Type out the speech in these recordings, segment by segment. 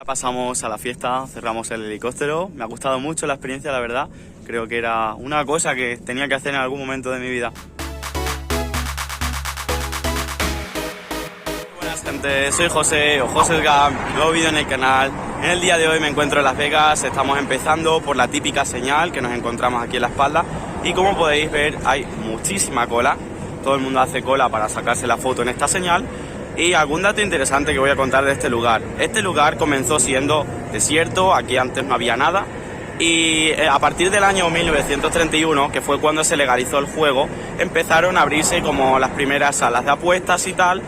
Pasamos a la fiesta, cerramos el helicóptero, me ha gustado mucho la experiencia, la verdad, creo que era una cosa que tenía que hacer en algún momento de mi vida. Buenas gente, soy José o José Gam, nuevo vídeo en el canal. En el día de hoy me encuentro en Las Vegas, estamos empezando por la típica señal que nos encontramos aquí en la espalda y como podéis ver hay muchísima cola, todo el mundo hace cola para sacarse la foto en esta señal. Y algún dato interesante que voy a contar de este lugar. Este lugar comenzó siendo desierto, aquí antes no había nada. Y a partir del año 1931, que fue cuando se legalizó el juego, empezaron a abrirse como las primeras salas de apuestas y tal.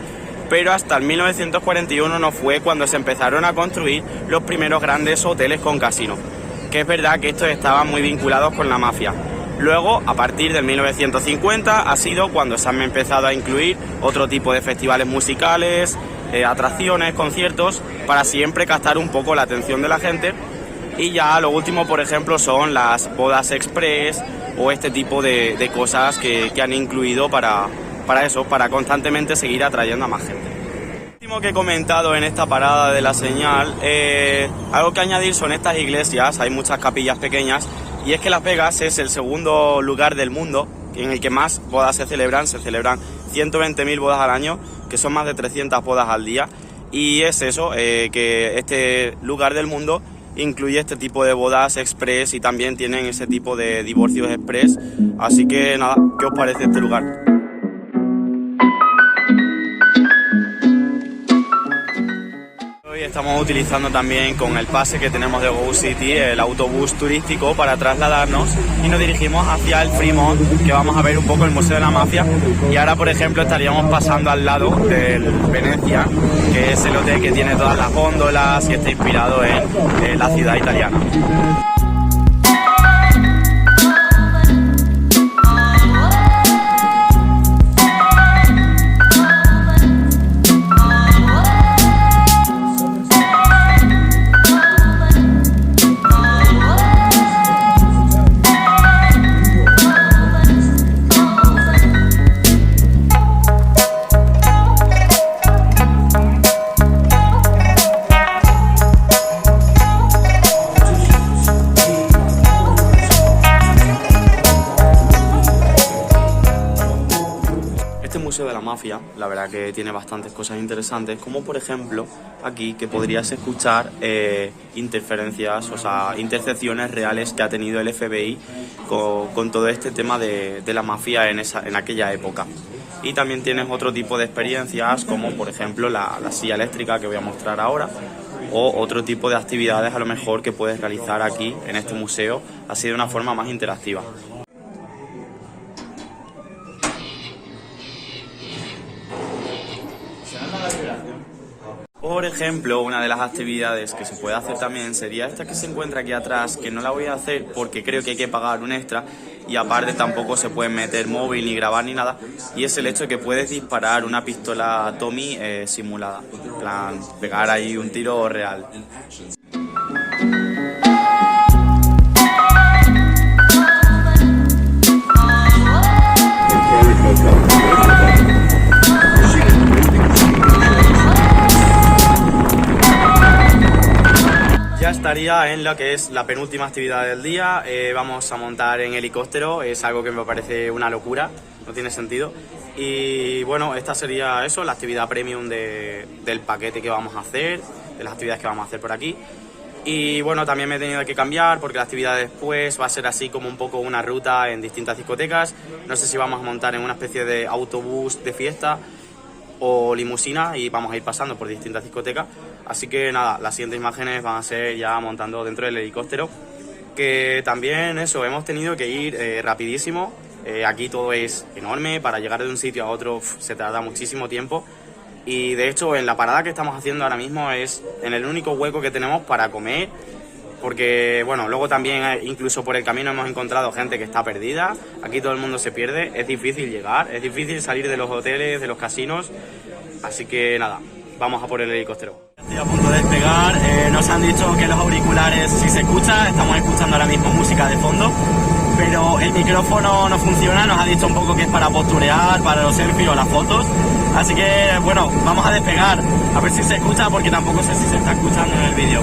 Pero hasta el 1941 no fue cuando se empezaron a construir los primeros grandes hoteles con casino. Que es verdad que estos estaban muy vinculados con la mafia. Luego, a partir del 1950, ha sido cuando se han empezado a incluir otro tipo de festivales musicales, atracciones, conciertos, para siempre captar un poco la atención de la gente. Y ya lo último, por ejemplo, son las bodas express o este tipo de cosas que han incluido para constantemente seguir atrayendo a más gente. Lo último que he comentado en esta parada de la señal, algo que añadir son estas iglesias, hay muchas capillas pequeñas. Y es que Las Vegas es el segundo lugar del mundo en el que más bodas se celebran 120.000 bodas al año, que son más de 300 bodas al día. Y es eso, que este lugar del mundo incluye este tipo de bodas express y también tienen ese tipo de divorcios express. Así que nada, ¿qué os parece este lugar? Estamos utilizando también con el pase que tenemos de Go City el autobús turístico para trasladarnos y nos dirigimos hacia el Fremont, que vamos a ver un poco el Museo de la Mafia. Y ahora, por ejemplo, estaríamos pasando al lado del Venecia, que es el hotel que tiene todas las góndolas y está inspirado en la ciudad italiana. Museo de la Mafia, la verdad que tiene bastantes cosas interesantes, como por ejemplo aquí que podrías escuchar interferencias, o sea, intercepciones reales que ha tenido el FBI con todo este tema de la mafia en aquella época. Y también tienes otro tipo de experiencias, como por ejemplo la silla eléctrica que voy a mostrar ahora, o otro tipo de actividades a lo mejor que puedes realizar aquí en este museo, así de una forma más interactiva. Por ejemplo, una de las actividades que se puede hacer también sería esta que se encuentra aquí atrás, que no la voy a hacer porque creo que hay que pagar un extra y aparte tampoco se puede meter móvil ni grabar ni nada, y es el hecho de que puedes disparar una pistola Tommy simulada, en plan pegar ahí un tiro real. Estaría en lo que es la penúltima actividad del día. Vamos a montar en helicóptero, es algo que me parece una locura, no tiene sentido. Y bueno, esta sería eso, la actividad premium del paquete que vamos a hacer, de las actividades que vamos a hacer por aquí. Y bueno, también me he tenido que cambiar porque la actividad después va a ser así como un poco una ruta en distintas discotecas. No sé si vamos a montar en una especie de autobús de fiesta o limusina y vamos a ir pasando por distintas discotecas. Así que nada, las siguientes imágenes van a ser ya montando dentro del helicóptero, que también eso, hemos tenido que ir rapidísimo. Aquí todo es enorme, para llegar de un sitio a otro se tarda muchísimo tiempo. Y de hecho en la parada que estamos haciendo ahora mismo es en el único hueco que tenemos para comer, porque bueno, luego también incluso por el camino hemos encontrado gente que está perdida. Aquí todo el mundo se pierde, es difícil llegar, es difícil salir de los hoteles, de los casinos. Así que nada, vamos a por el helicóptero. Estoy a punto de despegar, nos han dicho que los auriculares sí se escucha, estamos escuchando ahora mismo música de fondo, pero el micrófono no funciona, nos ha dicho un poco que es para posturear, para los selfies o las fotos, así que bueno, vamos a despegar, a ver si se escucha porque tampoco sé si se está escuchando en el vídeo.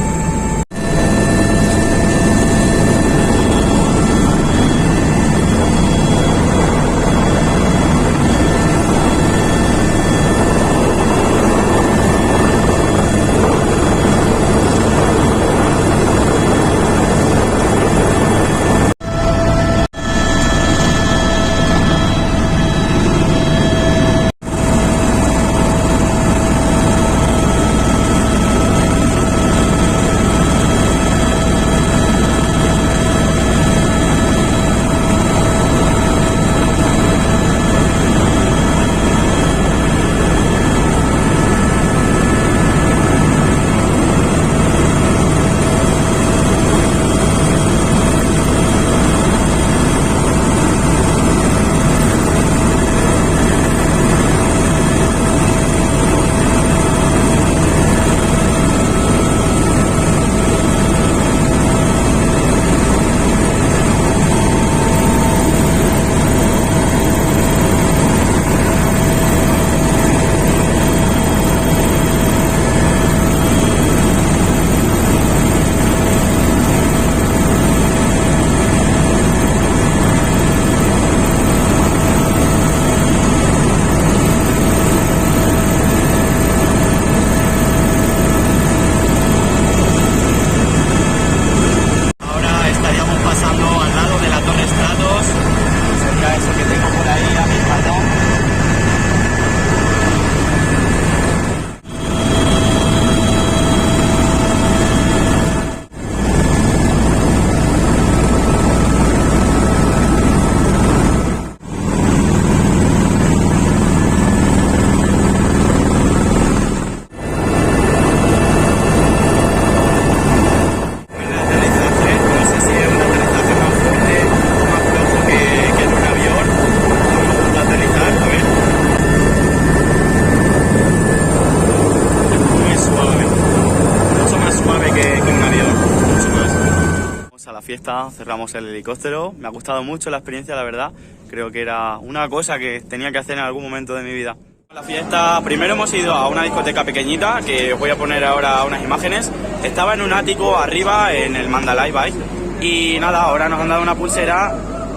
Fiesta, cerramos el helicóptero, me ha gustado mucho la experiencia, la verdad, creo que era una cosa que tenía que hacer en algún momento de mi vida. La fiesta, primero hemos ido a una discoteca pequeñita, que os voy a poner ahora unas imágenes, estaba en un ático arriba en el Mandalay Bay y nada, ahora nos han dado una pulsera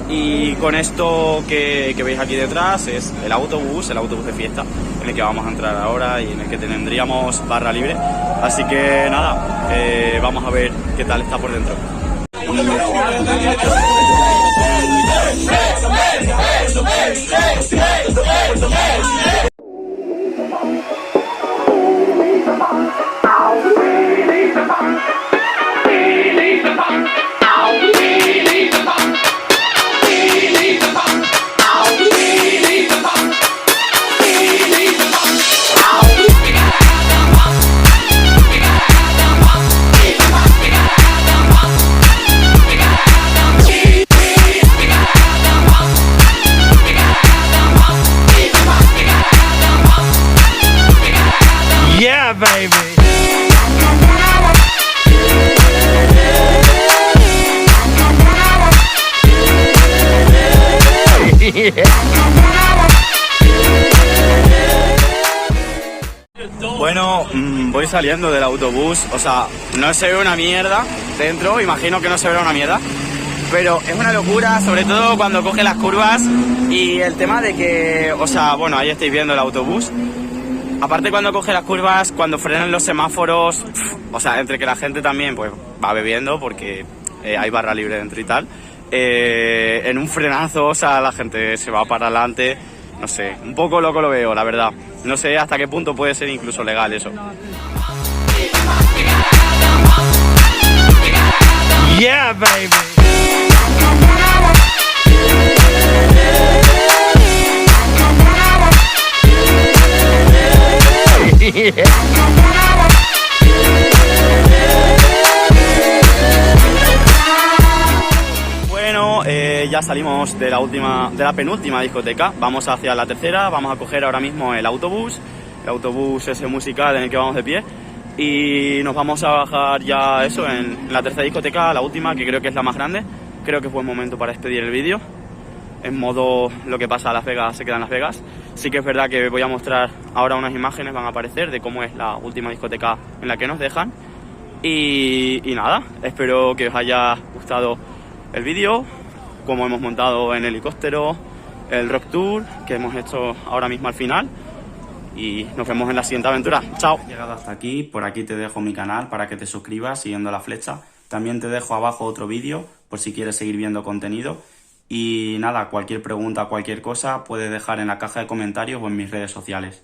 y con esto que veis aquí detrás es el autobús de fiesta en el que vamos a entrar ahora y en el que tendríamos barra libre, así que nada, vamos a ver qué tal está por dentro. Yeah, baby. Bueno, voy saliendo del autobús, o sea, no se ve una mierda dentro, imagino que no se verá una mierda, pero es una locura, sobre todo cuando coge las curvas y el tema de que, o sea, bueno, ahí estáis viendo el autobús. Aparte cuando coge las curvas, cuando frenan los semáforos, o sea, entre que la gente también pues va bebiendo porque hay barra libre dentro y tal, en un frenazo, o sea, la gente se va para adelante, no sé, un poco loco lo veo, la verdad. No sé hasta qué punto puede ser incluso legal eso. Yeah, baby. Bueno, ya salimos de la penúltima discoteca, vamos hacia la tercera, vamos a coger ahora mismo el autobús ese musical en el que vamos de pie Y nos vamos a bajar ya eso en la tercera discoteca, la última, que creo que es la más grande. Creo que es buen momento para despedir el vídeo. En modo lo que pasa a Las Vegas se queda en Las Vegas. Sí que es verdad que voy a mostrar ahora unas imágenes, van a aparecer, de cómo es la última discoteca en la que nos dejan. Y nada, espero que os haya gustado el vídeo, cómo hemos montado en helicóptero, el Rock Tour que hemos hecho ahora mismo al final. Y nos vemos en la siguiente aventura. Chao. Has llegado hasta aquí, por aquí te dejo mi canal para que te suscribas siguiendo la flecha. También te dejo abajo otro vídeo por si quieres seguir viendo contenido. Y nada, cualquier pregunta, cualquier cosa, puedes dejar en la caja de comentarios o en mis redes sociales.